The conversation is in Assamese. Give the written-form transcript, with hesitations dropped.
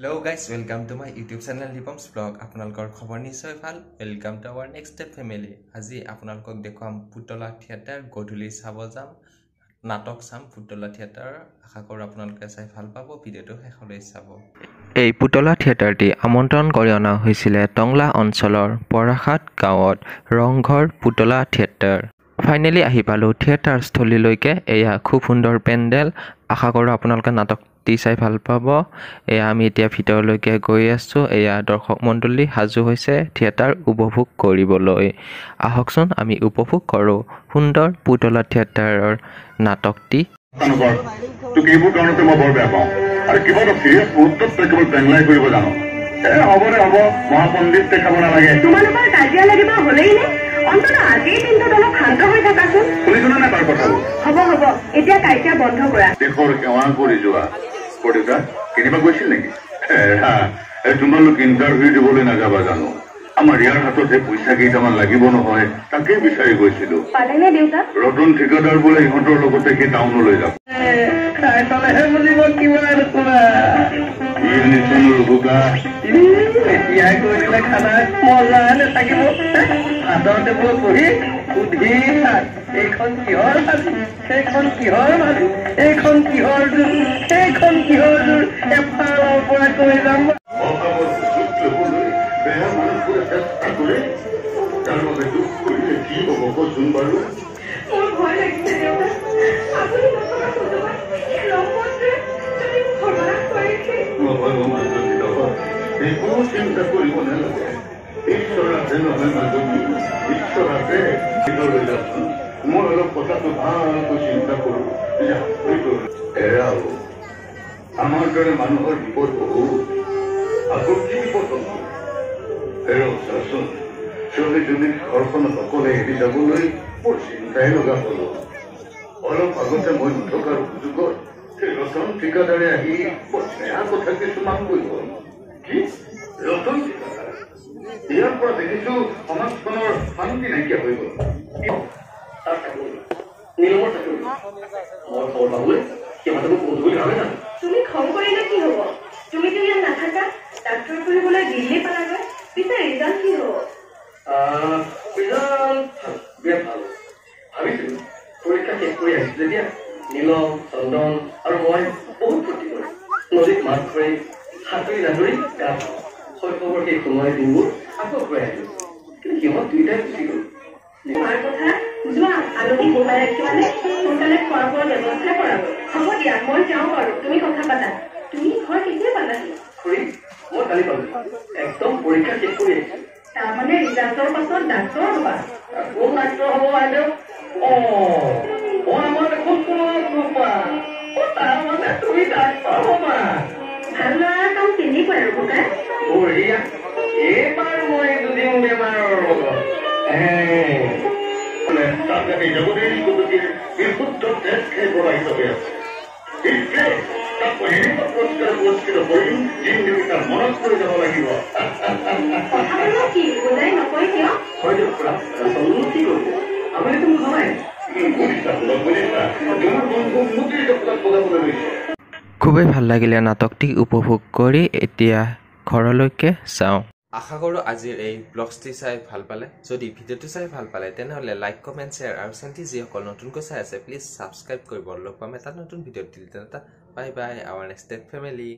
Hello guys, welcome to my YouTube channel Lipam's Vlog. আপোনালোকৰ খবৰ নিশ্চয় ভাল। Welcome to our next step family. আজি আপোনালোকক দেখুৱাম পুতলা থিয়েটাৰ গধূলি চাব যাম। নাটক চাম পুতলা থিয়েটাৰ। আশা কৰো আপোনালোকে চাই ভাল পাব। ভিডিওটো শেষলৈ চাব। এই পুতলা থিয়েটাৰটি আমন্ত্ৰণ কৰি অনা হৈছিল টংলা অঞ্চলৰ পৰাখাত গাঁৱত ৰংঘৰ পুতলা থিয়েটাৰ। ফাইনেলি আহি পালো থিয়েটাৰ স্থলীলৈকে। এয়া খুব সুন্দৰ পেণ্ডেল। আশা কৰো আপোনালোকে নাটক চাই ভাল পাব। এয়া আমি এতিয়া ভিতৰলৈকে গৈ আছো। এয়া দৰ্শক মণ্ডলী সাজু হৈছে থিয়েটাৰ উপভোগ কৰিবলৈ। আহকচোন আমি উপভোগ কৰো সুন্দৰ পুতলা থিয়েটাৰৰ নাটকটি। তোক এইবোৰ কাৰণতে মই বৰ বেয়া পাওঁ আৰু কিবা এটা চিৰিয়াছ মুহূৰ্তত তই কেৱল বেংলাই কৰিব জানো। হ'ব মহাপণ্ডিত দেখাব নালাগে। তোমালোকৰ কাজিয়া লাগিব হলেই নে? অন্তত আজিৰ দিনটোত অলপ শান্ত হৈ থাকাচোন। শুনিছনে নাই তাৰ কথাবোৰ? হ'ব এতিয়া কাজিয়া বন্ধ কৰা। দেশৰ সেৱা কৰি যোৱা দেউতা কেনিবা গৈছিল নেকি? তোমালোক ইণ্টাৰভিউ দিবলৈ নাযাবা জানো? আমাৰ ইয়াৰ হাতত সেই পইচা কেইটামান লাগিব নহয়, তাকেই বিচাৰি গৈছিলো। পালেনে দেউতা? ৰতন ঠিকাদাৰ বোলে ইহঁতৰ লগতে সেই টাউনলৈ যাব। এইখন কিহৰ এফালৰ পৰা কৈ যাম। বেয়া মানুহবোৰে চেষ্টা কৰে, তাৰ বাবে দুখ কৰিলে কি হ'ব কচোন বাৰু? মোৰ ভয় লাগিছে দেউতা। আপুনি একো চিন্তা কৰিব নালাগে। ঈশ্বৰ আছে নহয় মাজনী, ঈশ্বৰ আছে। ভিতৰলৈ যাচোন, মই অলপ কথাটো ভালকৈ চিন্তা কৰো। এৰাও আমাৰ দৰে মানুহৰ বিপদ বহুত। আকৌ কি বিপদ হ'ব? চাচোন, ছোৱালীজনীক ঘৰখনত অকলে এৰি যাবলৈ বৰ চিন্তাই লগা হল। অলপ আগতে মই নথকাৰ সুযোগত সেই ৰতন ঠিকাদাৰে আহি বৰ বেয়া কথা কিছুমান কৈ গল। কি ৰতন ঠিকাদাৰ? ইয়াৰ পৰা দেখিছো সমাজখনৰ শান্তি নাইকিয়া হৈ গল। তুমি খং কৰিলে কি হব? তুমিতো ইয়াত নাথাকা, ডাক্তৰ কৰিবলৈ দিল্লী পালাগৈ। পিছে ৰিজাল্ট কি হব? বিৰাট ভাল ভাবিছিলো। পৰীক্ষা শেষ কৰি আহিছো যেতিয়া নীলম, চন্দন আৰু মই বহুত ফূৰ্তি কৰিম। নদীত মাছ ধৰি সাঁতুৰি নাদৰি গা ধুওঁ। শৈশৱৰ সেই সময়ৰ দিনবোৰ আকৌ ঘূৰাই আহিলো। কিন্তু সিহঁত দুইটাই গুচি গল। তোমাৰ কথা যোৱা, আলহী বহাই ৰাখিবানে? সোনকালে খোৱা বোৱাৰ ব্যৱস্থা কৰাব। হ'ব দিয়া, মই যাওঁ বাৰু, তুমি কথা পাতা। তুমি ঘৰ কেতিয়া পালাহি? খুৰী, মই কালি পালো। একদম পৰীক্ষা শেষ কৰি আহিছো। তাৰমানে ৰিজাল্টৰ পাছত ডাক্তৰ হবা? কোন ডাক্তৰ হ'ব বাইদেউ? আমাৰ দেখোন তাৰমানে তুমি ডাক্তৰ হবা? ভাল ল'ৰাৰ কাম তেনেকুৱাই আৰু ককাই। বঢ়িয়া। এইবাৰ মই যুঁজিম বেমাৰৰ লগত। জগদীশ গতিকে বিশুদ্ধ তেজ খাই প্ৰবাহিত হৈ আছে। তাক মই এনেকুৱা পুৰস্কৃত কৰিম যিখিনি তাৰ মনত পৰি যাব লাগিব। কথাবোৰ কি বুজাই নকয় কিয়? হয়তো খুৰা, চন্দন কি কৰিছে? আপুনিতো মোক জনাই। খুবেই ভাল লাগিলে নাটকটি উপভোগ কৰি। এতিয়া ঘৰলৈকে যাওঁ। আশা কৰো আজিৰ এই ব্লগটি চাই ভাল পালে। যদি ভিডিঅ'টো চাই ভাল পালে তেনেহ'লে লাইক, কমেণ্ট, শ্বেয়াৰ আৰু চেনেলটি যিসকল নতুনকৈ চাই আছে প্লিজ ছাবস্ক্ৰাইব কৰিব। লগ পাম এটা নতুন ভিডিঅ'ত। বাই বাই, আৱাৰ নেক্সট ফেমিলি।